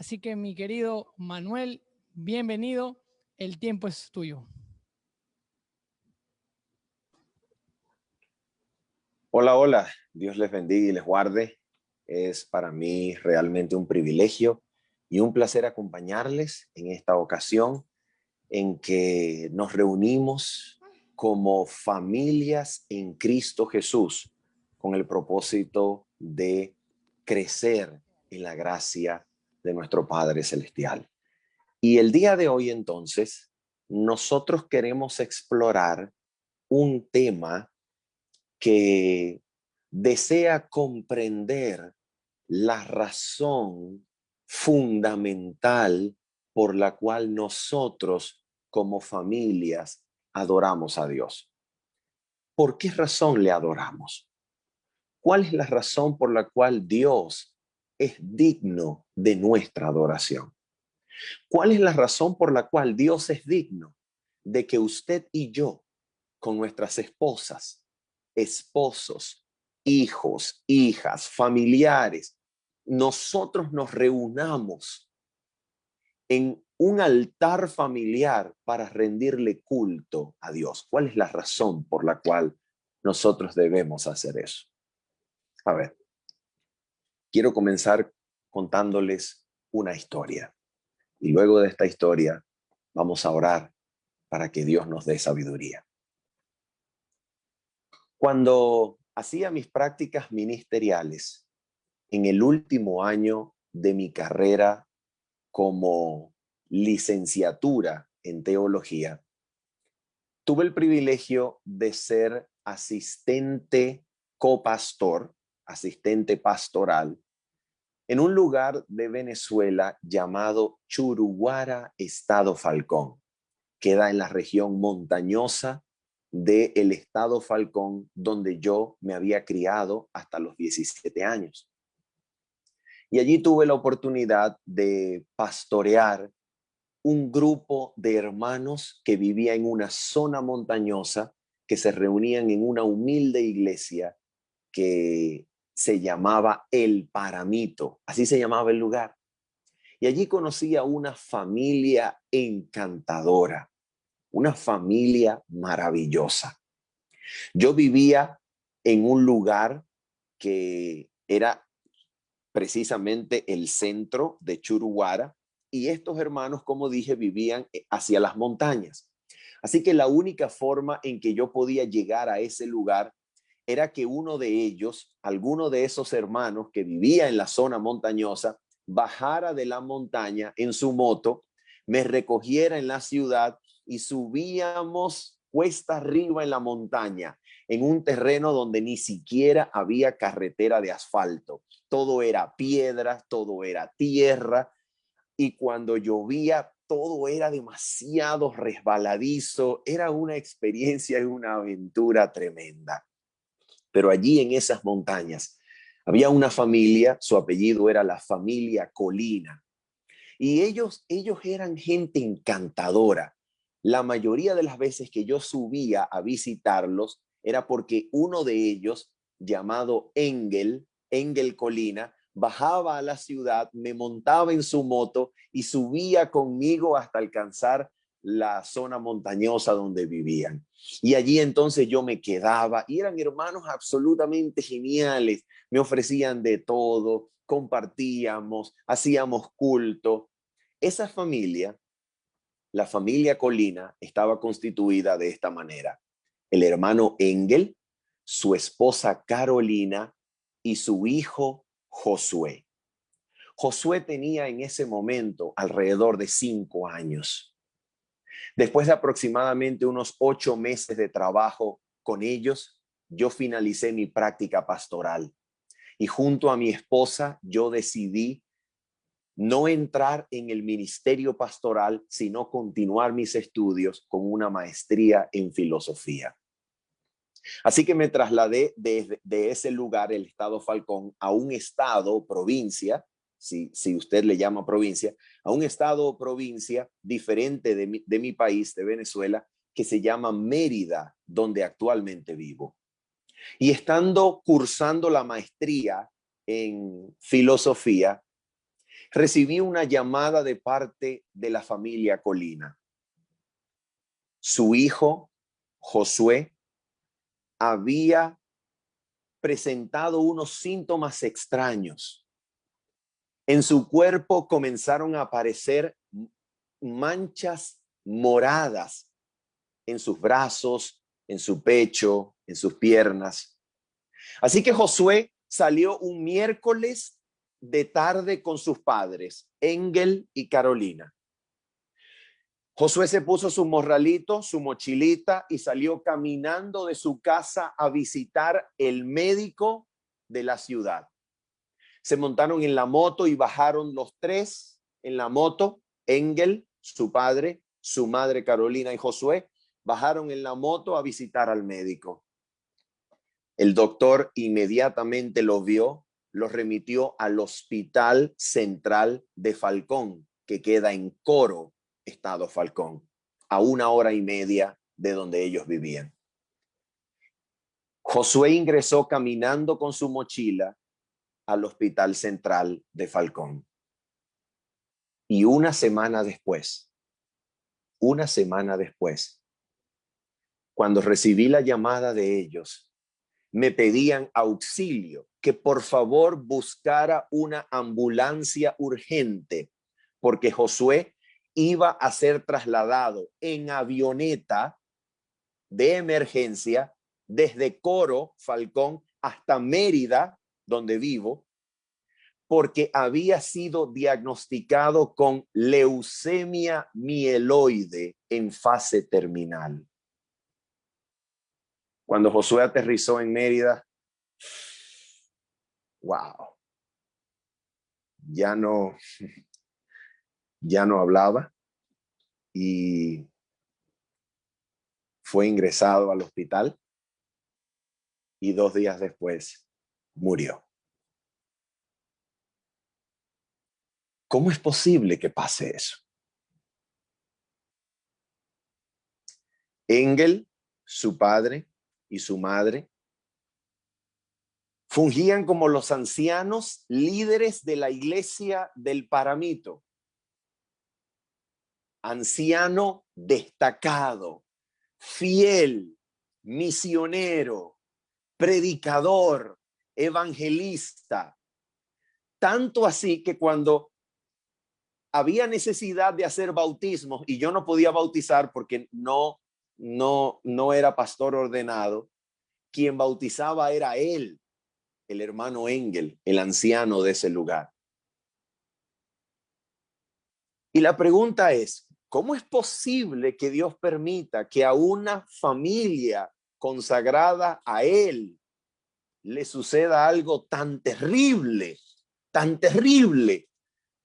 Así que mi querido Manuel, bienvenido. El tiempo es tuyo. Hola, hola. Dios les bendiga y les guarde. Es para mí realmente un privilegio y un placer acompañarles en esta ocasión en que nos reunimos como familias en Cristo Jesús con el propósito de crecer en la gracia de nuestro Padre Celestial. Y el día de hoy entonces, nosotros queremos explorar un tema que desea comprender la razón fundamental por la cual nosotros como familias adoramos a Dios. ¿Por qué razón le adoramos? ¿Cuál es la razón por la cual Dios es digno de nuestra adoración? ¿Cuál es la razón por la cual Dios es digno de que usted y yo, con nuestras esposas, esposos, hijos, hijas, familiares, nosotros nos reunamos en un altar familiar para rendirle culto a Dios? ¿Cuál es la razón por la cual nosotros debemos hacer eso? A ver, quiero comenzar contándoles una historia. Y luego de esta historia vamos a orar para que Dios nos dé sabiduría. Cuando hacía mis prácticas ministeriales en el último año de mi carrera como licenciatura en teología, tuve el privilegio de ser asistente copastor, asistente pastoral, en un lugar de Venezuela llamado Churuguara, Estado Falcón. Queda en la región montañosa del Estado Falcón, donde yo me había criado hasta los 17 años. Y allí tuve la oportunidad de pastorear un grupo de hermanos que vivía en una zona montañosa, que se reunían en una humilde iglesia que se llamaba El Paramito, así se llamaba el lugar. Y allí conocí a una familia encantadora, una familia maravillosa. Yo vivía en un lugar que era precisamente el centro de Churuguara, y estos hermanos, como dije, vivían hacia las montañas. Así que la única forma en que yo podía llegar a ese lugar era que uno de ellos, alguno de esos hermanos que vivía en la zona montañosa, bajara de la montaña en su moto, me recogiera en la ciudad y subíamos cuesta arriba en la montaña, en un terreno donde ni siquiera había carretera de asfalto. Todo era piedras, todo era tierra, y cuando llovía todo era demasiado resbaladizo. Era una experiencia y una aventura tremenda. Pero allí en esas montañas había una familia, su apellido era la familia Colina, y ellos eran gente encantadora. La mayoría de las veces que yo subía a visitarlos era porque uno de ellos, llamado Engel Colina, bajaba a la ciudad, me montaba en su moto y subía conmigo hasta alcanzar la zona montañosa donde vivían. Y allí entonces yo me quedaba, y eran hermanos absolutamente geniales. Me ofrecían de todo, compartíamos, hacíamos culto. Esa familia, la familia Colina, estaba constituida de esta manera: el hermano Engel, su esposa Carolina y su hijo Josué. Josué tenía en ese momento alrededor de 5 años. Después de aproximadamente unos 8 meses de trabajo con ellos, yo finalicé mi práctica pastoral, y junto a mi esposa yo decidí no entrar en el ministerio pastoral, sino continuar mis estudios con una maestría en filosofía. Así que me trasladé de ese lugar, el estado Falcón, a un estado o provincia, si usted le llama provincia, a un estado o provincia diferente de mi país, de Venezuela, que se llama Mérida, donde actualmente vivo. Y estando cursando la maestría en filosofía, recibí una llamada de parte de la familia Colina. Su hijo, Josué, había presentado unos síntomas extraños. En su cuerpo comenzaron a aparecer manchas moradas en sus brazos, en su pecho, en sus piernas. Así que Josué salió un miércoles de tarde con sus padres, Engel y Carolina. Josué se puso su morralito, su mochilita y salió caminando de su casa a visitar el médico de la ciudad. Se montaron en la moto y bajaron los tres en la moto. Engel, su padre, su madre Carolina y Josué bajaron en la moto a visitar al médico. El doctor inmediatamente lo vio, lo remitió al Hospital Central de Falcón, que queda en Coro, Estado Falcón, a 1 hora y media de donde ellos vivían. Josué ingresó caminando con su mochila al Hospital Central de Falcón. Y una semana después, cuando recibí la llamada de ellos, me pedían auxilio, que por favor buscara una ambulancia urgente, porque Josué iba a ser trasladado en avioneta de emergencia desde Coro, Falcón, hasta Mérida, donde vivo, porque había sido diagnosticado con leucemia mieloide en fase terminal. Cuando Josué aterrizó en Mérida, wow, ya no hablaba y fue ingresado al hospital y 2 días después murió. ¿Cómo es posible que pase eso? Engel, su padre y su madre fungían como los ancianos líderes de la iglesia del Paramito. Anciano destacado, fiel, misionero, predicador, evangelista. Tanto así que cuando había necesidad de hacer bautismos y yo no podía bautizar porque no era pastor ordenado, quien bautizaba era él, el hermano Engel, el anciano de ese lugar. Y la pregunta es, ¿cómo es posible que Dios permita que a una familia consagrada a él le suceda algo tan terrible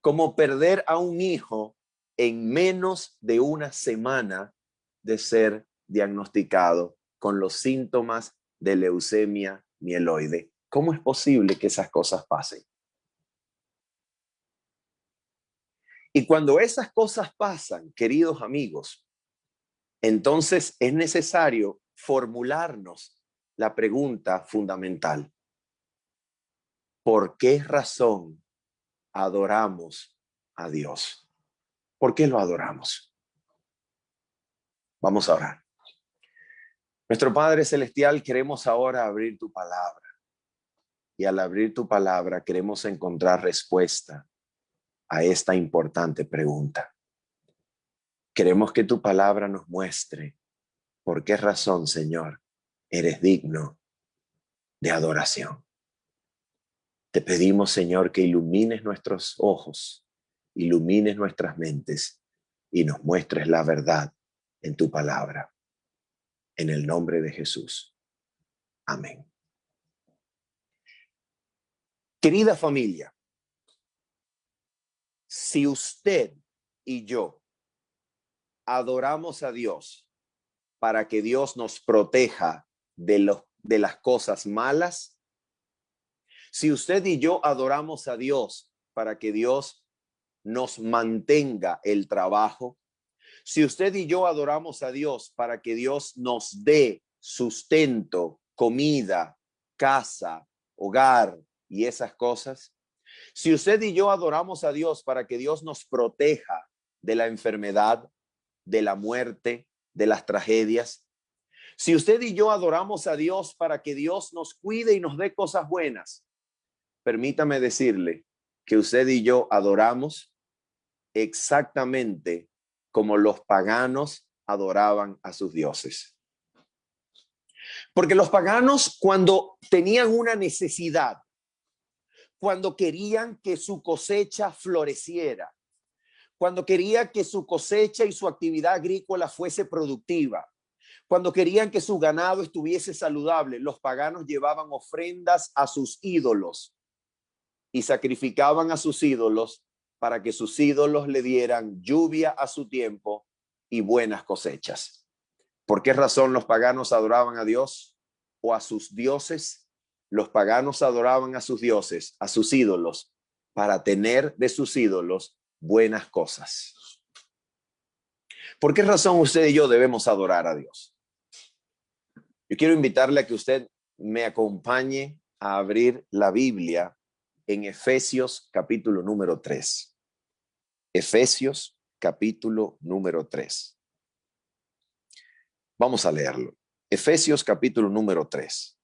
como perder a un hijo en menos de una semana de ser diagnosticado con los síntomas de leucemia mieloide? ¿Cómo es posible que esas cosas pasen? Y cuando esas cosas pasan, queridos amigos, entonces es necesario formularnos la pregunta fundamental. ¿Por qué razón adoramos a Dios? ¿Por qué lo adoramos? Vamos a orar. Nuestro Padre Celestial, queremos ahora abrir tu palabra. Y al abrir tu palabra queremos encontrar respuesta a esta importante pregunta. Queremos que tu palabra nos muestre por qué razón, Señor, eres digno de adoración. Te pedimos, Señor, que ilumines nuestros ojos, ilumines nuestras mentes y nos muestres la verdad en tu palabra. En el nombre de Jesús. Amén. Querida familia, si usted y yo adoramos a Dios para que Dios nos proteja de las cosas malas, si usted y yo adoramos a Dios para que Dios nos mantenga el trabajo, si usted y yo adoramos a Dios para que Dios nos dé sustento, comida, casa, hogar y esas cosas, Si usted y yo adoramos a Dios para que Dios nos proteja de la enfermedad, de la muerte, de las tragedias, si usted y yo adoramos a Dios para que Dios nos cuide y nos dé cosas buenas, permítame decirle que usted y yo adoramos exactamente como los paganos adoraban a sus dioses. Porque los paganos, cuando tenían una necesidad, cuando querían que su cosecha floreciera, cuando querían que su cosecha y su actividad agrícola fuese productiva, cuando querían que su ganado estuviese saludable, los paganos llevaban ofrendas a sus ídolos y sacrificaban a sus ídolos para que sus ídolos le dieran lluvia a su tiempo y buenas cosechas. ¿Por qué razón los paganos adoraban a Dios o a sus dioses? Los paganos adoraban a sus dioses, a sus ídolos, para tener de sus ídolos buenas cosas. ¿Por qué razón usted y yo debemos adorar a Dios? Yo quiero invitarle a que usted me acompañe a abrir la Biblia en Efesios capítulo número 3. Efesios capítulo número 3. Vamos a leerlo. Efesios capítulo número 3.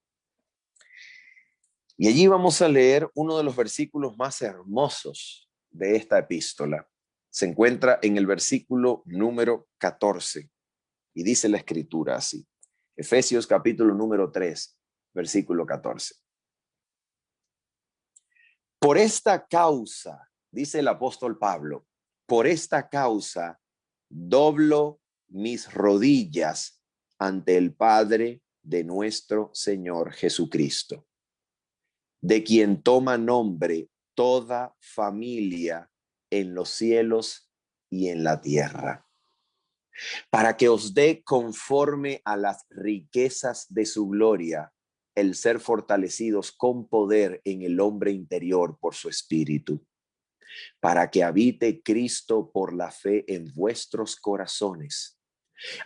Y allí vamos a leer uno de los versículos más hermosos de esta epístola. Se encuentra en el versículo número 14 y dice la escritura así. Efesios capítulo número 3, versículo 14. Por esta causa, dice el apóstol Pablo, por esta causa doblo mis rodillas ante el Padre de nuestro Señor Jesucristo, de quien toma nombre toda familia en los cielos y en la tierra, para que os dé conforme a las riquezas de su gloria el ser fortalecidos con poder en el hombre interior por su espíritu, para que habite Cristo por la fe en vuestros corazones,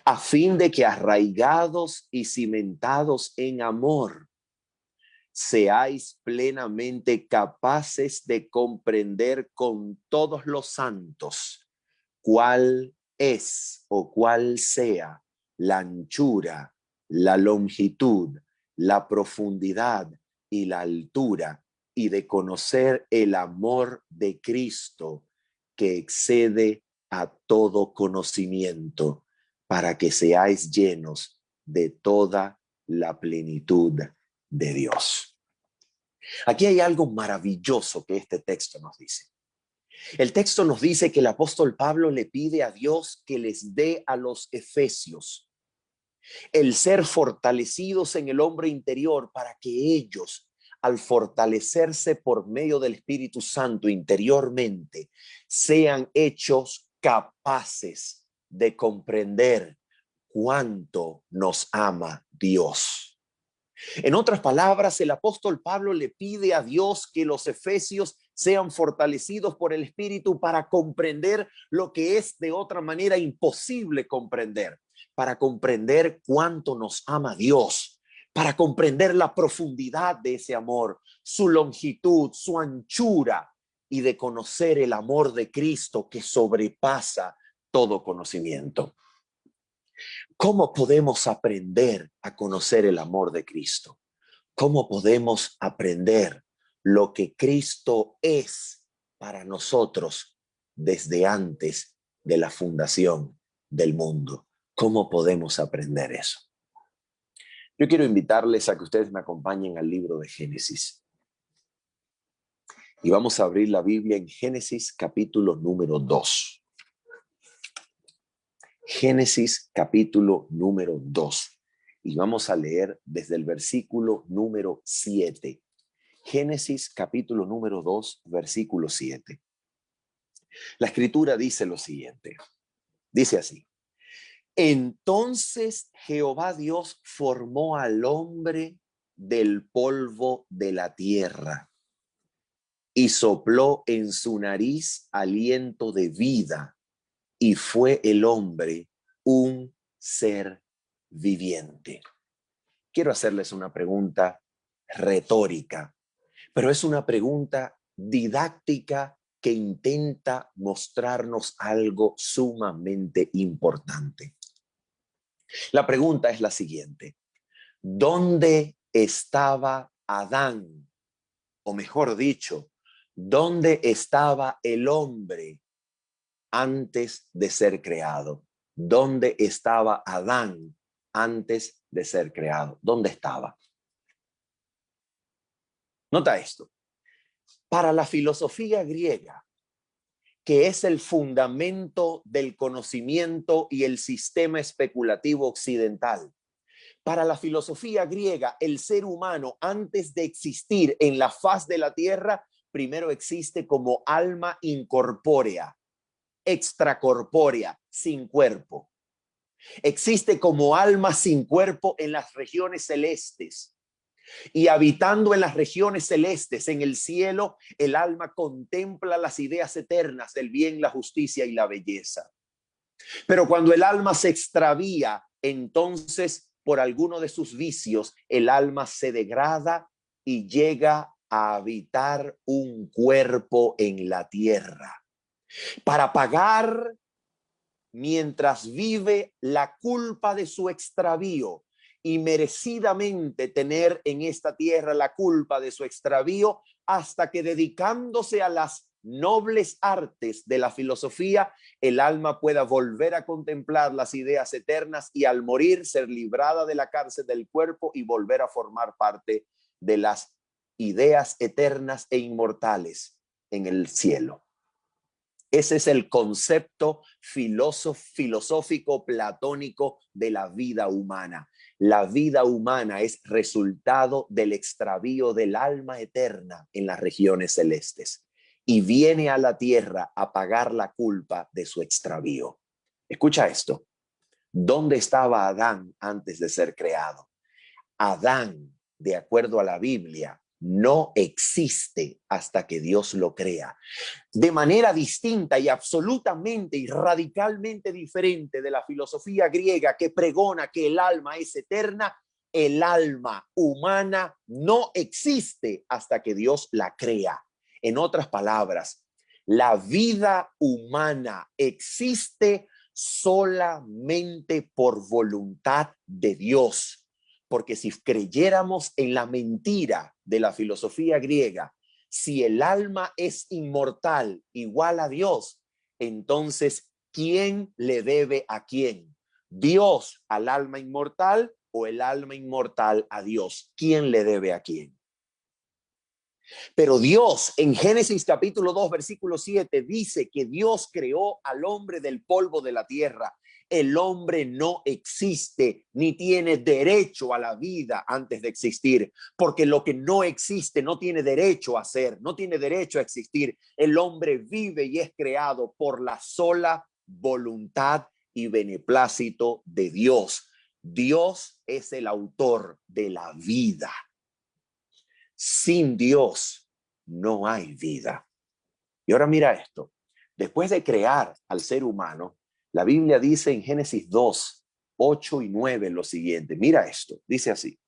a fin de que arraigados y cimentados en amor, seáis plenamente capaces de comprender con todos los santos cuál es o cuál sea la anchura, la longitud, la profundidad y la altura, y de conocer el amor de Cristo que excede a todo conocimiento, para que seáis llenos de toda la plenitud de Dios. Aquí hay algo maravilloso que este texto nos dice. El texto nos dice que el apóstol Pablo le pide a Dios que les dé a los efesios el ser fortalecidos en el hombre interior, para que ellos, al fortalecerse por medio del Espíritu Santo interiormente, sean hechos capaces de comprender cuánto nos ama Dios. En otras palabras, el apóstol Pablo le pide a Dios que los efesios sean fortalecidos por el Espíritu para comprender lo que es de otra manera imposible comprender, para comprender cuánto nos ama Dios, para comprender la profundidad de ese amor, su longitud, su anchura, y de conocer el amor de Cristo que sobrepasa todo conocimiento. ¿Cómo podemos aprender a conocer el amor de Cristo? ¿Cómo podemos aprender lo que Cristo es para nosotros desde antes de la fundación del mundo? ¿Cómo podemos aprender eso? Yo quiero invitarles a que ustedes me acompañen al libro de Génesis. Y vamos a abrir la Biblia en Génesis capítulo número 2. Génesis capítulo número 2. Y vamos a leer desde el versículo número 7. Génesis capítulo número 2, versículo 7. La escritura dice lo siguiente. Dice así. Entonces Jehová Dios formó al hombre del polvo de la tierra y sopló en su nariz aliento de vida, y fue el hombre un ser viviente. Quiero hacerles una pregunta retórica, pero es una pregunta didáctica que intenta mostrarnos algo sumamente importante. La pregunta es la siguiente: ¿dónde estaba Adán? O mejor dicho, ¿dónde estaba el hombre antes de ser creado? ¿Dónde estaba Adán antes de ser creado? ¿Dónde estaba? Nota esto. Para la filosofía griega, que es el fundamento del conocimiento y el sistema especulativo occidental, para la filosofía griega, el ser humano, antes de existir en la faz de la tierra, primero existe como alma incorpórea, extracorpórea, sin cuerpo. Existe como alma sin cuerpo en las regiones celestes. Y habitando en las regiones celestes, en el cielo, el alma contempla las ideas eternas del bien, la justicia y la belleza. Pero cuando el alma se extravía, entonces, por alguno de sus vicios, el alma se degrada y llega a habitar un cuerpo en la tierra para pagar, mientras vive, la culpa de su extravío y merecidamente tener en esta tierra la culpa de su extravío, hasta que, dedicándose a las nobles artes de la filosofía, el alma pueda volver a contemplar las ideas eternas y, al morir, ser librada de la cárcel del cuerpo y volver a formar parte de las ideas eternas e inmortales en el cielo. Ese es el concepto filosófico platónico de la vida humana. La vida humana es resultado del extravío del alma eterna en las regiones celestes y viene a la tierra a pagar la culpa de su extravío. Escucha esto. ¿Dónde estaba Adán antes de ser creado? Adán, de acuerdo a la Biblia, no existe hasta que Dios lo crea. De manera distinta y absolutamente y radicalmente diferente de la filosofía griega, que pregona que el alma es eterna, el alma humana no existe hasta que Dios la crea. En otras palabras, la vida humana existe solamente por voluntad de Dios. Porque si creyéramos en la mentira de la filosofía griega, si el alma es inmortal, igual a Dios, entonces, ¿quién le debe a quién? ¿Dios al alma inmortal o el alma inmortal a Dios? ¿Quién le debe a quién? Pero Dios, en Génesis capítulo 2, versículo 7, dice que Dios creó al hombre del polvo de la tierra. El hombre no existe ni tiene derecho a la vida antes de existir, porque lo que no existe no tiene derecho a ser, no tiene derecho a existir. El hombre vive y es creado por la sola voluntad y beneplácito de Dios. Dios es el autor de la vida. Sin Dios no hay vida. Y ahora mira esto. Después de crear al ser humano, la Biblia dice en Génesis 2, 8 y 9 lo siguiente. Mira esto. Dice así.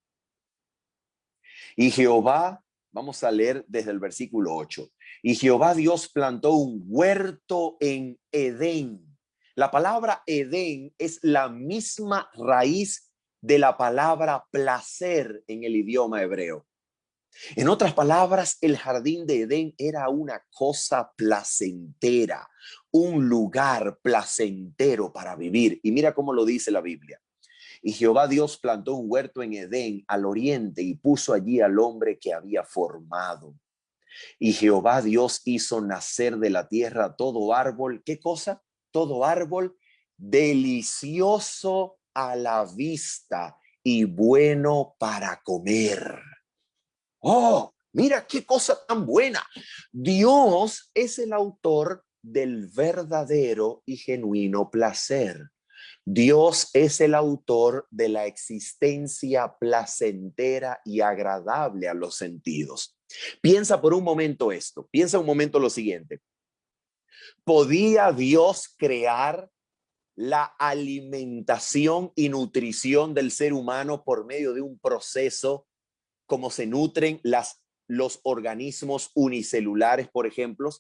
Y Jehová, vamos a leer desde el versículo 8. Y Jehová Dios plantó un huerto en Edén. La palabra Edén es la misma raíz de la palabra placer en el idioma hebreo. En otras palabras, el jardín de Edén era una cosa placentera, un lugar placentero para vivir. Y mira cómo lo dice la Biblia. Y Jehová Dios plantó un huerto en Edén al oriente y puso allí al hombre que había formado. Y Jehová Dios hizo nacer de la tierra todo árbol. ¿Qué cosa? Todo árbol delicioso a la vista y bueno para comer. ¡Oh, mira qué cosa tan buena! Dios es el autor del verdadero y genuino placer. Dios es el autor de la existencia placentera y agradable a los sentidos. Piensa por un momento esto, piensa un momento lo siguiente. ¿Podía Dios crear la alimentación y nutrición del ser humano por medio de un proceso como se nutren los organismos unicelulares, por ejemplo,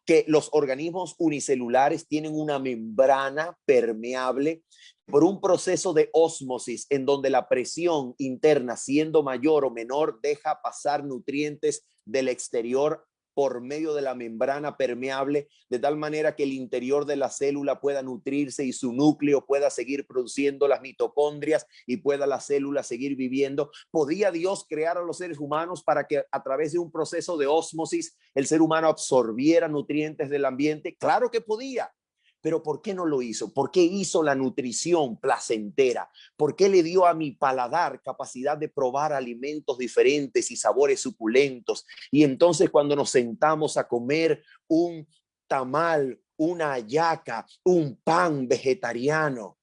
que los organismos unicelulares tienen una membrana permeable por un proceso de ósmosis en donde la presión interna, siendo mayor o menor, deja pasar nutrientes del exterior por medio de la membrana permeable, de tal manera que el interior de la célula pueda nutrirse y su núcleo pueda seguir produciendo las mitocondrias y pueda la célula seguir viviendo. ¿Podía Dios crear a los seres humanos para que a través de un proceso de ósmosis el ser humano absorbiera nutrientes del ambiente? Claro que podía. Pero ¿por qué no lo hizo? ¿Por qué hizo la nutrición placentera? ¿Por qué le dio a mi paladar capacidad de probar alimentos diferentes y sabores suculentos? Y entonces cuando nos sentamos a comer un tamal, una hallaca, un pan vegetariano,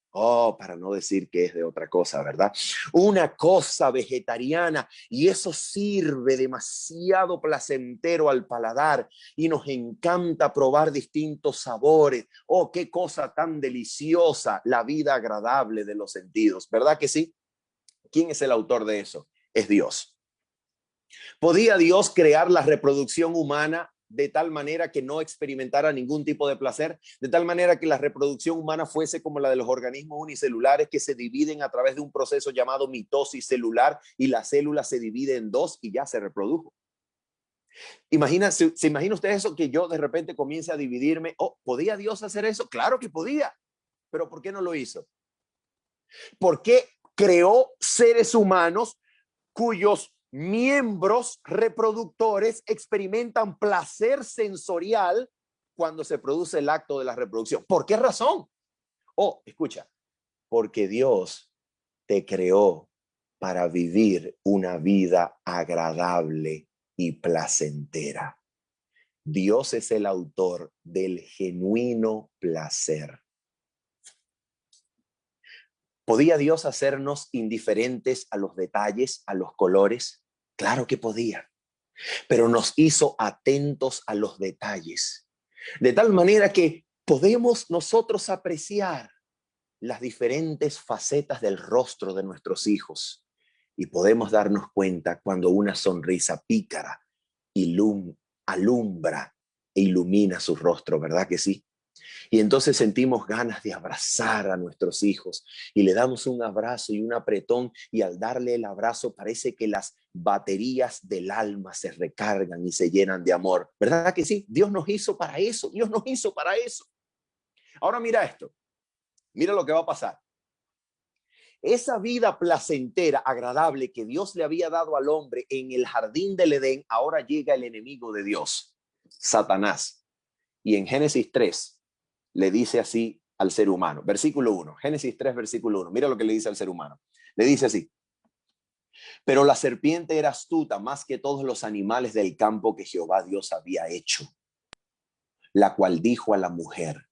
para no decir que es de otra cosa, ¿verdad? Una cosa vegetariana, y eso sirve demasiado placentero al paladar y nos encanta probar distintos sabores. Oh, qué cosa tan deliciosa, la vida agradable de los sentidos, ¿verdad que sí? ¿Quién es el autor de eso? Es Dios. ¿Podía Dios crear la reproducción humana de tal manera que no experimentara ningún tipo de placer? De tal manera que la reproducción humana fuese como la de los organismos unicelulares que se dividen a través de un proceso llamado mitosis celular y la célula se divide en dos y ya se reprodujo. ¿Se imagina usted eso, que yo de repente comience a dividirme? Oh, ¿podía Dios hacer eso? Claro que podía, pero ¿por qué no lo hizo? ¿Por qué creó seres humanos cuyos miembros reproductores experimentan placer sensorial cuando se produce el acto de la reproducción? ¿Por qué razón? Oh, escucha, porque Dios te creó para vivir una vida agradable y placentera. Dios es el autor del genuino placer. ¿Podía Dios hacernos indiferentes a los detalles, a los colores? Claro que podía, pero nos hizo atentos a los detalles, de tal manera que podemos nosotros apreciar las diferentes facetas del rostro de nuestros hijos y podemos darnos cuenta cuando una sonrisa pícara alumbra e ilumina su rostro, ¿verdad que sí? Y entonces sentimos ganas de abrazar a nuestros hijos y le damos un abrazo y un apretón, y al darle el abrazo parece que las baterías del alma se recargan y se llenan de amor. ¿Verdad que sí? Dios nos hizo para eso, Dios nos hizo para eso. Ahora mira esto, mira lo que va a pasar. Esa vida placentera, agradable que Dios le había dado al hombre en el jardín del Edén, ahora llega el enemigo de Dios, Satanás. Y en Génesis 3 le dice así al ser humano. Versículo 1, Génesis 3, versículo 1. Mira lo que le dice al ser humano. Le dice así: pero la serpiente era astuta más que todos los animales del campo que Jehová Dios había hecho, la cual dijo a la mujer: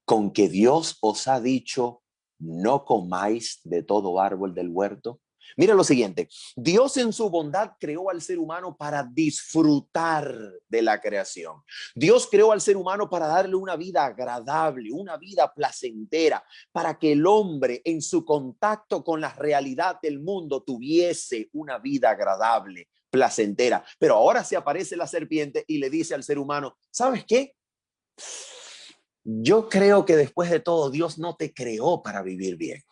¿con que Dios os ha dicho, no comáis de todo árbol del huerto? Mira lo siguiente, Dios en su bondad creó al ser humano para disfrutar de la creación. Dios creó al ser humano para darle una vida agradable, una vida placentera, para que el hombre en su contacto con la realidad del mundo tuviese una vida agradable, placentera. Pero ahora se aparece la serpiente y le dice al ser humano: ¿sabes qué? Yo creo que después de todo Dios no te creó para vivir bien.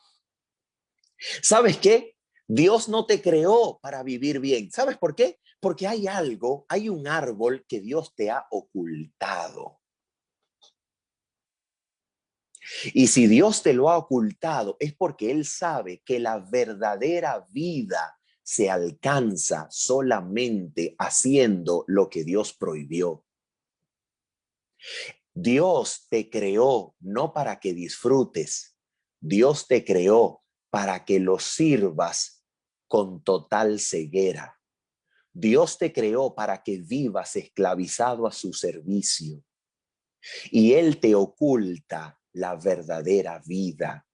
¿Sabes qué? Dios no te creó para vivir bien. ¿Sabes por qué? Porque hay un árbol que Dios te ha ocultado. Y si Dios te lo ha ocultado, es porque Él sabe que la verdadera vida se alcanza solamente haciendo lo que Dios prohibió. Dios te creó no para que disfrutes. Dios te creó para que lo sirvas con total ceguera. Dios te creó para que vivas esclavizado a su servicio. Y Él te oculta la verdadera vida,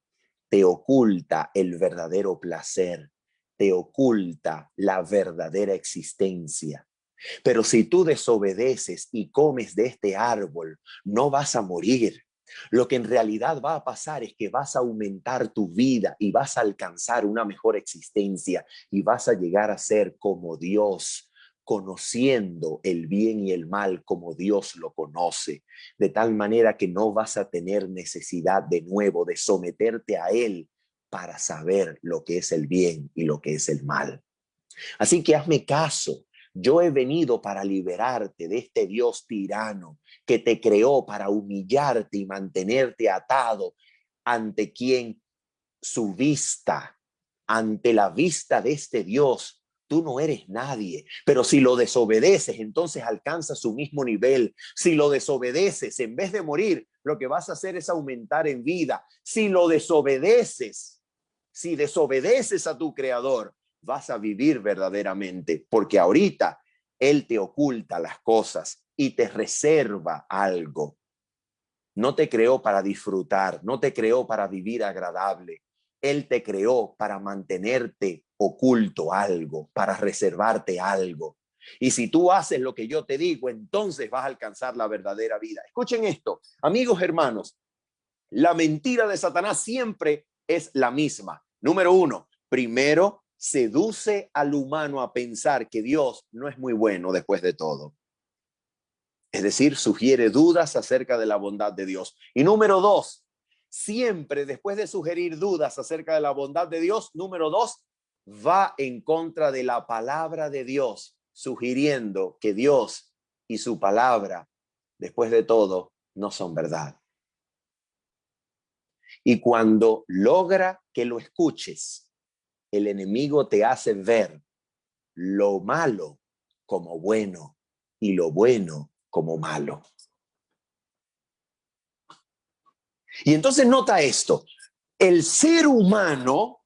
te oculta el verdadero placer, te oculta la verdadera existencia. Pero si tú desobedeces y comes de este árbol, no vas a morir. Lo que en realidad va a pasar es que vas a aumentar tu vida y vas a alcanzar una mejor existencia y vas a llegar a ser como Dios, conociendo el bien y el mal como Dios lo conoce, de tal manera que no vas a tener necesidad de nuevo de someterte a Él para saber lo que es el bien y lo que es el mal. Así que hazme caso. Yo he venido para liberarte de este Dios tirano que te creó para humillarte y mantenerte atado ante quien su vista, ante la vista de este Dios, tú no eres nadie. Pero si lo desobedeces, entonces alcanzas su mismo nivel. Si lo desobedeces, en vez de morir, lo que vas a hacer es aumentar en vida. Si lo desobedeces, si desobedeces a tu Creador, vas a vivir verdaderamente, porque ahorita Él te oculta las cosas y te reserva algo. No te creó para disfrutar, no te creó para vivir agradable. Él te creó para mantenerte oculto algo, para reservarte algo. Y si tú haces lo que yo te digo, entonces vas a alcanzar la verdadera vida. Escuchen esto, amigos, hermanos, la mentira de Satanás siempre es la misma. Número uno, primero seduce al humano a pensar que Dios no es muy bueno después de todo. Es decir, sugiere dudas acerca de la bondad de Dios. Y número dos, siempre después de sugerir dudas acerca de la bondad de Dios, número dos, va en contra de la palabra de Dios, sugiriendo que Dios y su palabra, después de todo, no son verdad. Y cuando logra que lo escuches, el enemigo te hace ver lo malo como bueno y lo bueno como malo. Y entonces nota esto, el ser humano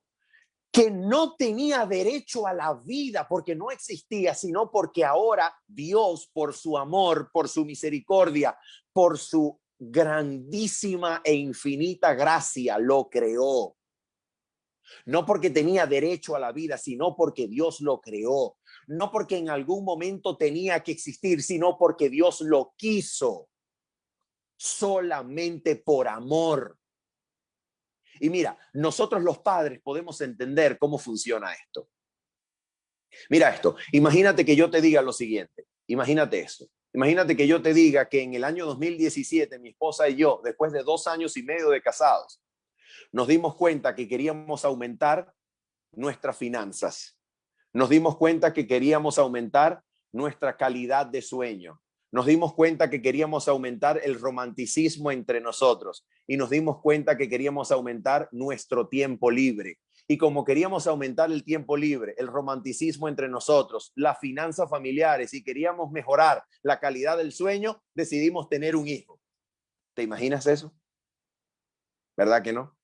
que no tenía derecho a la vida porque no existía, sino porque ahora Dios, por su amor, por su misericordia, por su grandísima e infinita gracia, lo creó. No porque tenía derecho a la vida, sino porque Dios lo creó. No porque en algún momento tenía que existir, sino porque Dios lo quiso. Solamente por amor. Y mira, nosotros los padres podemos entender cómo funciona esto. Mira esto, imagínate que yo te diga lo siguiente, imagínate esto. Imagínate que yo te diga que en el año 2017 mi esposa y yo, después de 2 años y medio de casados, nos dimos cuenta que queríamos aumentar nuestras finanzas. Nos dimos cuenta que queríamos aumentar nuestra calidad de sueño. Nos dimos cuenta que queríamos aumentar el romanticismo entre nosotros y nos dimos cuenta que queríamos aumentar nuestro tiempo libre. Y como queríamos aumentar el tiempo libre, el romanticismo entre nosotros, las finanzas familiares y queríamos mejorar la calidad del sueño, decidimos tener un hijo. ¿Te imaginas eso? ¿Verdad que no?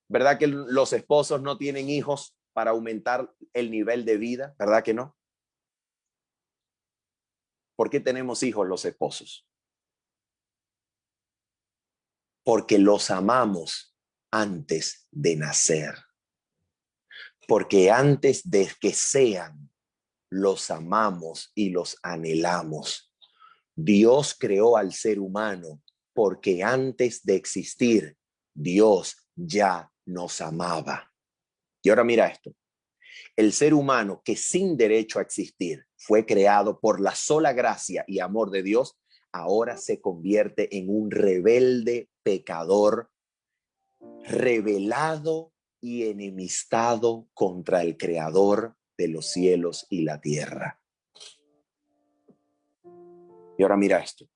¿Verdad que los esposos no tienen hijos para aumentar el nivel de vida? ¿Verdad que no? ¿Por qué tenemos hijos los esposos? Porque los amamos antes de nacer. Porque antes de que sean, los amamos y los anhelamos. Dios creó al ser humano porque antes de existir, Dios ya nos amaba. Y ahora mira esto. El ser humano que sin derecho a existir fue creado por la sola gracia y amor de Dios, ahora se convierte en un rebelde pecador, rebelado y enemistado contra el Creador de los cielos y la tierra. Y ahora mira esto.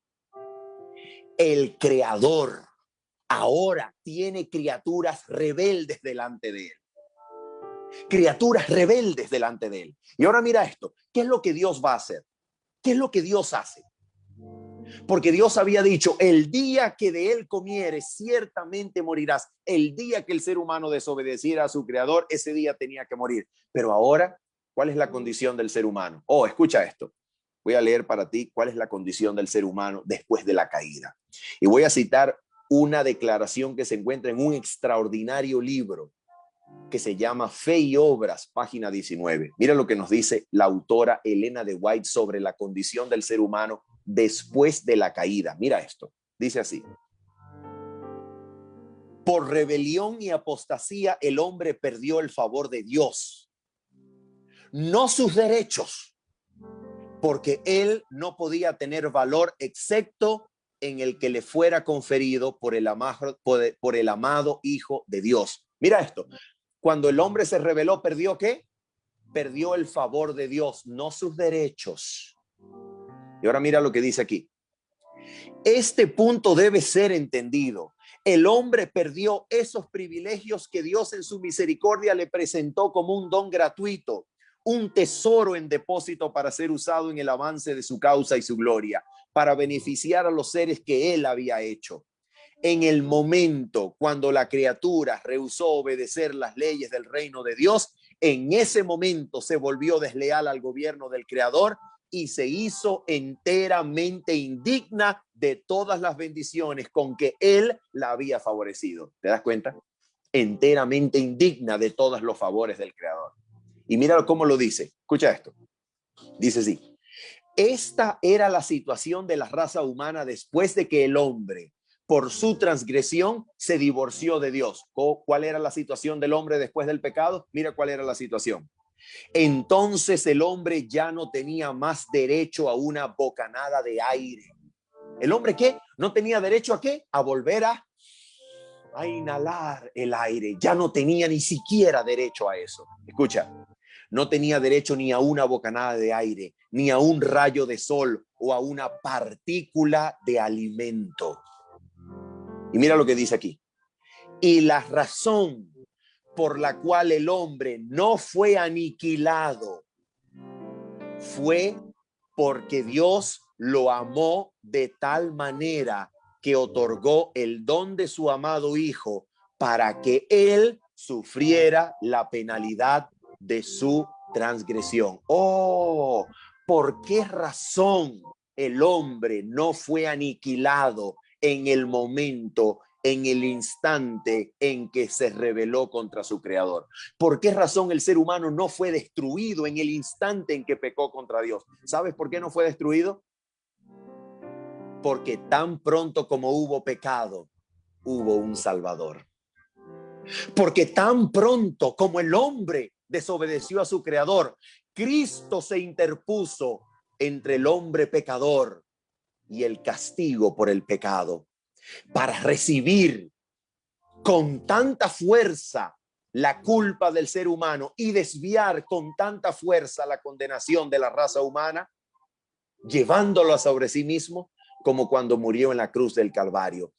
El Creador ahora tiene criaturas rebeldes delante de él. Criaturas rebeldes delante de él. Y ahora mira esto. ¿Qué es lo que Dios va a hacer? ¿Qué es lo que Dios hace? Porque Dios había dicho, el día que de él comieres, ciertamente morirás. El día que el ser humano desobedeciera a su creador, ese día tenía que morir. Pero ahora, ¿cuál es la condición del ser humano? Oh, escucha esto. Voy a leer para ti cuál es la condición del ser humano después de la caída. Y voy a citar una declaración que se encuentra en un extraordinario libro que se llama Fe y Obras, página 19. Mira lo que nos dice la autora Elena de White sobre la condición del ser humano después de la caída. Mira esto, dice así. Por rebelión y apostasía el hombre perdió el favor de Dios, no sus derechos, porque él no podía tener valor excepto en el que le fuera conferido por el amado Hijo de Dios. Mira esto, cuando el hombre se rebeló, ¿perdió qué? Perdió el favor de Dios, no sus derechos. Y ahora mira lo que dice aquí. Este punto debe ser entendido. El hombre perdió esos privilegios que Dios en su misericordia le presentó como un don gratuito, un tesoro en depósito para ser usado en el avance de su causa y su gloria, para beneficiar a los seres que él había hecho. En el momento cuando la criatura rehusó obedecer las leyes del reino de Dios, en ese momento se volvió desleal al gobierno del Creador y se hizo enteramente indigna de todas las bendiciones con que él la había favorecido. ¿Te das cuenta? Enteramente indigna de todos los favores del Creador. Y mira cómo lo dice. Escucha esto. Dice así. Esta era la situación de la raza humana después de que el hombre, por su transgresión, se divorció de Dios. ¿Cuál era la situación del hombre después del pecado? Mira cuál era la situación. Entonces el hombre ya no tenía más derecho a una bocanada de aire. ¿El hombre qué? ¿No tenía derecho a qué? A volver a inhalar el aire. Ya no tenía ni siquiera derecho a eso. Escucha, no tenía derecho ni a una bocanada de aire, ni a un rayo de sol o a una partícula de alimento. Y mira lo que dice aquí. Y la razón por la cual el hombre no fue aniquilado fue porque Dios lo amó de tal manera que otorgó el don de su amado Hijo para que él sufriera la penalidad de su transgresión. Oh, ¿por qué razón el hombre no fue aniquilado en el momento, en el instante en que se rebeló contra su creador? ¿Por qué razón el ser humano no fue destruido en el instante en que pecó contra Dios? ¿Sabes por qué no fue destruido? Porque tan pronto como hubo pecado, hubo un Salvador. Porque tan pronto como el hombre desobedeció a su creador, Cristo se interpuso entre el hombre pecador y el castigo por el pecado, para recibir con tanta fuerza la culpa del ser humano y desviar con tanta fuerza la condenación de la raza humana, llevándolo sobre sí mismo, como cuando murió en la cruz del Calvario.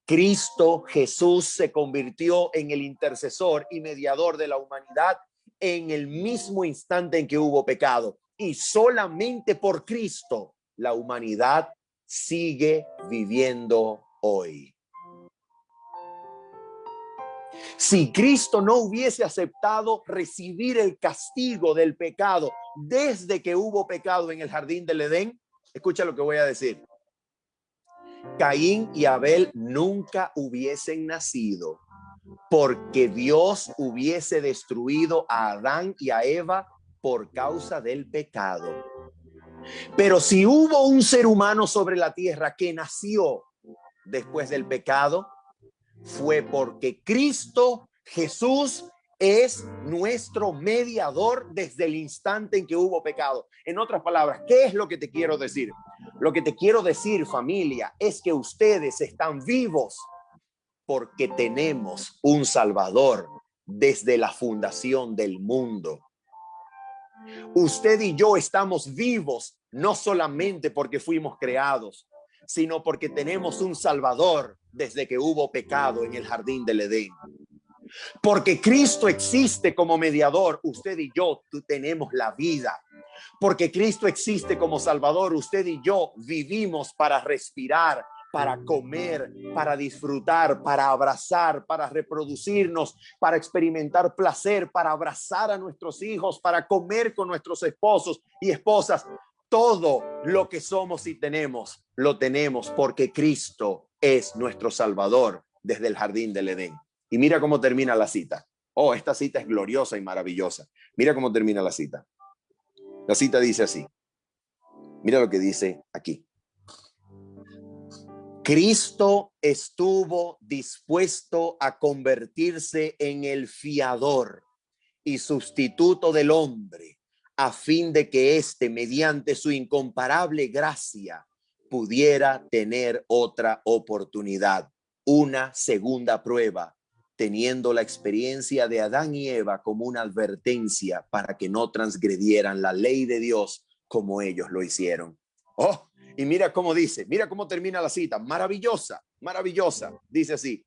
Cristo Jesús se convirtió en el intercesor y mediador de la humanidad en el mismo instante en que hubo pecado. Y solamente por Cristo la humanidad sigue viviendo hoy. Si Cristo no hubiese aceptado recibir el castigo del pecado desde que hubo pecado en el jardín del Edén, escucha lo que voy a decir. Caín y Abel nunca hubiesen nacido, porque Dios hubiese destruido a Adán y a Eva por causa del pecado. Pero si hubo un ser humano sobre la tierra que nació después del pecado, fue porque Cristo Jesús es nuestro mediador desde el instante en que hubo pecado. En otras palabras, ¿qué es lo que te quiero decir? Lo que te quiero decir, familia, es que ustedes están vivos porque tenemos un Salvador desde la fundación del mundo. Usted y yo estamos vivos no solamente porque fuimos creados, sino porque tenemos un Salvador desde que hubo pecado en el jardín del Edén. Porque Cristo existe como mediador, usted y yo tenemos la vida. Porque Cristo existe como Salvador, usted y yo vivimos para respirar, para comer, para disfrutar, para abrazar, para reproducirnos, para experimentar placer, para abrazar a nuestros hijos, para comer con nuestros esposos y esposas. Todo lo que somos y tenemos, lo tenemos porque Cristo es nuestro Salvador desde el jardín del Edén. Y mira cómo termina la cita. Oh, esta cita es gloriosa y maravillosa. Mira cómo termina la cita. La cita dice así. Mira lo que dice aquí. Cristo estuvo dispuesto a convertirse en el fiador y sustituto del hombre a fin de que éste, mediante su incomparable gracia, pudiera tener otra oportunidad, una segunda prueba, teniendo la experiencia de Adán y Eva como una advertencia para que no transgredieran la ley de Dios como ellos lo hicieron. Oh, y mira cómo dice, mira cómo termina la cita, maravillosa, maravillosa, dice así.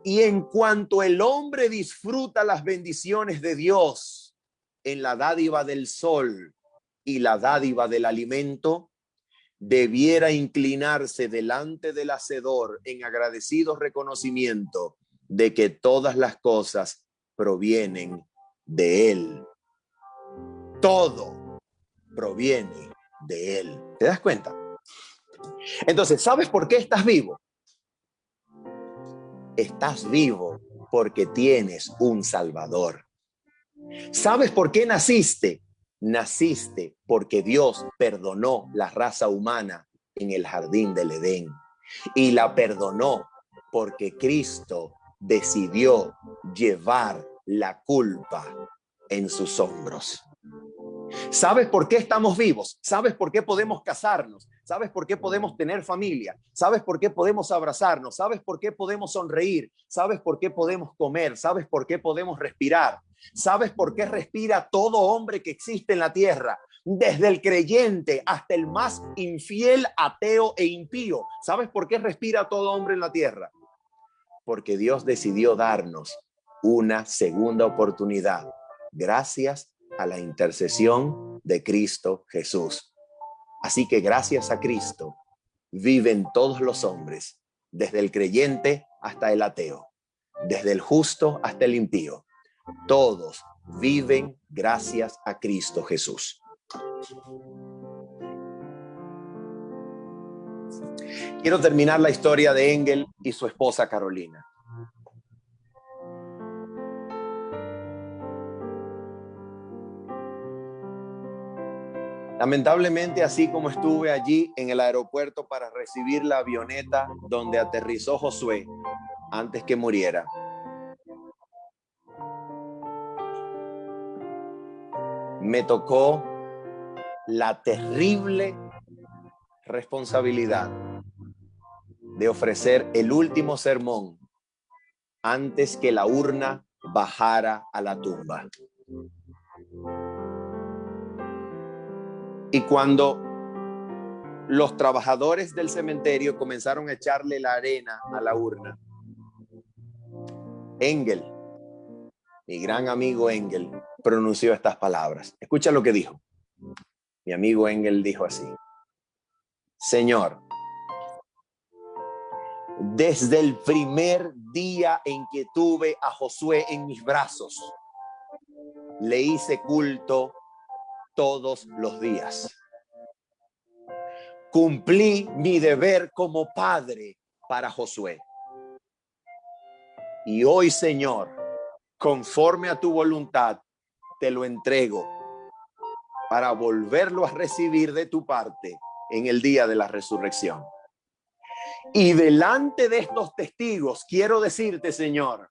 Y en cuanto el hombre disfruta las bendiciones de Dios en la dádiva del sol y la dádiva del alimento, debiera inclinarse delante del Hacedor en agradecido reconocimiento de que todas las cosas provienen de Él. Todo proviene de Él. ¿Te das cuenta? Entonces, ¿sabes por qué estás vivo? Estás vivo porque tienes un Salvador. ¿Sabes por qué naciste? Naciste porque Dios perdonó la raza humana en el jardín del Edén. Y la perdonó porque Cristo decidió llevar la culpa en sus hombros. ¿Sabes por qué estamos vivos? ¿Sabes por qué podemos casarnos? ¿Sabes por qué podemos tener familia? ¿Sabes por qué podemos abrazarnos? ¿Sabes por qué podemos sonreír? ¿Sabes por qué podemos comer? ¿Sabes por qué podemos respirar? ¿Sabes por qué respira todo hombre que existe en la tierra? Desde el creyente hasta el más infiel, ateo e impío. ¿Sabes por qué respira todo hombre en la tierra? Porque Dios decidió darnos una segunda oportunidad. Gracias a la intercesión de Cristo Jesús. Así que gracias a Cristo viven todos los hombres, desde el creyente hasta el ateo, desde el justo hasta el impío. Todos viven gracias a Cristo Jesús. Quiero terminar la historia de Engel y su esposa Carolina. Lamentablemente, así como estuve allí en el aeropuerto para recibir la avioneta donde aterrizó Josué antes que muriera, me tocó la terrible responsabilidad de ofrecer el último sermón antes que la urna bajara a la tumba. Y cuando los trabajadores del cementerio comenzaron a echarle la arena a la urna, Engel, mi gran amigo Engel, pronunció estas palabras. Escucha lo que dijo. Mi amigo Engel dijo así: Señor, desde el primer día en que tuve a Josué en mis brazos, le hice culto todos los días. Cumplí mi deber como padre para Josué. Y hoy, Señor, conforme a tu voluntad, te lo entrego para volverlo a recibir de tu parte en el día de la resurrección. Y delante de estos testigos, quiero decirte, Señor,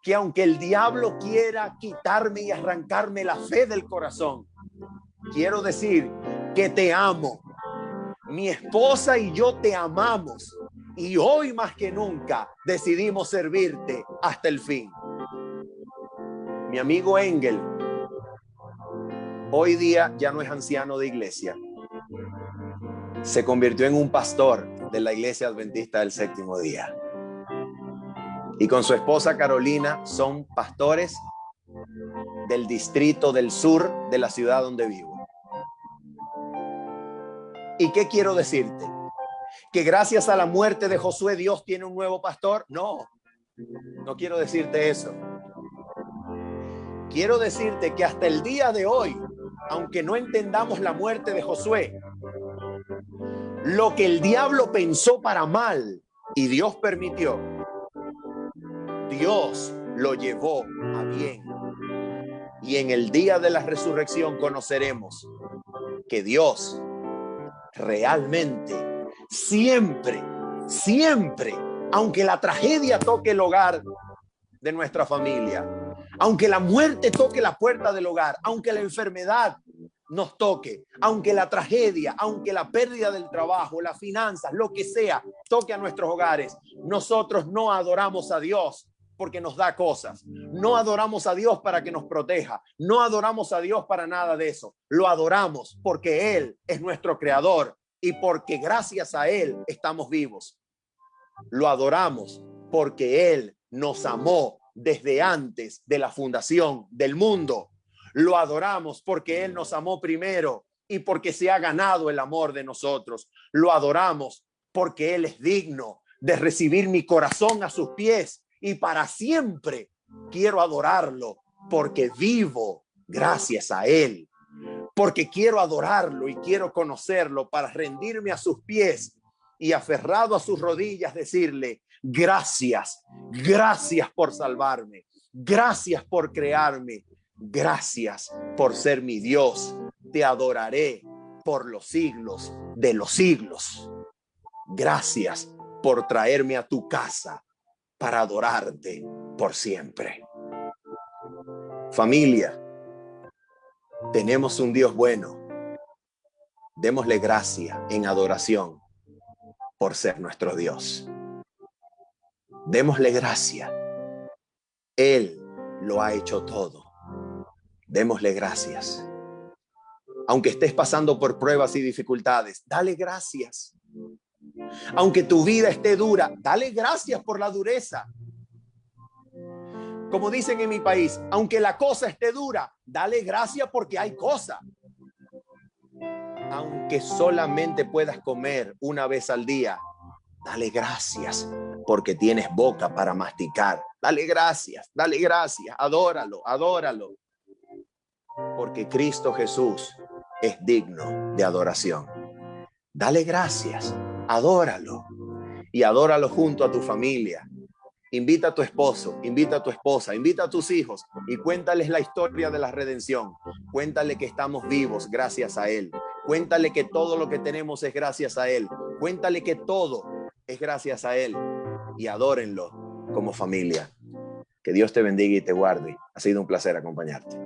que aunque el diablo quiera quitarme y arrancarme la fe del corazón, quiero decir que te amo. Mi esposa y yo te amamos. Y hoy más que nunca decidimos servirte hasta el fin. Mi amigo Engel hoy día ya no es anciano de iglesia. Se convirtió en un pastor de la Iglesia Adventista del Séptimo Día. Y con su esposa Carolina son pastores del distrito del sur de la ciudad donde vivo. ¿Y qué quiero decirte? ¿Que gracias a la muerte de Josué Dios tiene un nuevo pastor? No, no quiero decirte eso. Quiero decirte que hasta el día de hoy, aunque no entendamos la muerte de Josué, lo que el diablo pensó para mal y Dios permitió, Dios lo llevó a bien. Y en el día de la resurrección conoceremos que Dios realmente siempre, aunque la tragedia toque el hogar de nuestra familia, Aunque la muerte toque la puerta del hogar, aunque la enfermedad nos toque, aunque la tragedia, aunque la pérdida del trabajo, las finanzas, lo que sea, toque a nuestros hogares, nosotros no adoramos a Dios porque nos da cosas. No adoramos a Dios para que nos proteja. No adoramos a Dios para nada de eso. Lo adoramos porque Él es nuestro creador y porque gracias a Él estamos vivos. Lo adoramos porque Él nos amó desde antes de la fundación del mundo. Lo adoramos porque Él nos amó primero y porque se ha ganado el amor de nosotros. Lo adoramos porque Él es digno de recibir mi corazón a sus pies y para siempre quiero adorarlo porque vivo gracias a Él. Porque quiero adorarlo y quiero conocerlo para rendirme a sus pies y aferrado a sus rodillas decirle: gracias, gracias por salvarme, gracias por crearme, gracias por ser mi Dios. Te adoraré por los siglos de los siglos. Gracias por traerme a tu casa para adorarte por siempre. Familia, tenemos un Dios bueno. Démosle gracia en adoración por ser nuestro Dios. Démosle gracia. Él lo ha hecho todo. Démosle gracias. Aunque estés pasando por pruebas y dificultades, dale gracias. Aunque tu vida esté dura, dale gracias por la dureza. Como dicen en mi país, aunque la cosa esté dura, dale gracias porque hay cosa. Aunque solamente puedas comer una vez al día, dale gracias porque tienes boca para masticar. Dale gracias, adóralo, adóralo. Porque Cristo Jesús es digno de adoración. Dale gracias, adóralo y adóralo junto a tu familia. Invita a tu esposo, invita a tu esposa, invita a tus hijos y cuéntales la historia de la redención. Cuéntale que estamos vivos gracias a Él. Cuéntale que todo lo que tenemos es gracias a Él. Cuéntale que todo es gracias a Él y adórenlo como familia. Que Dios te bendiga y te guarde. Ha sido un placer acompañarte.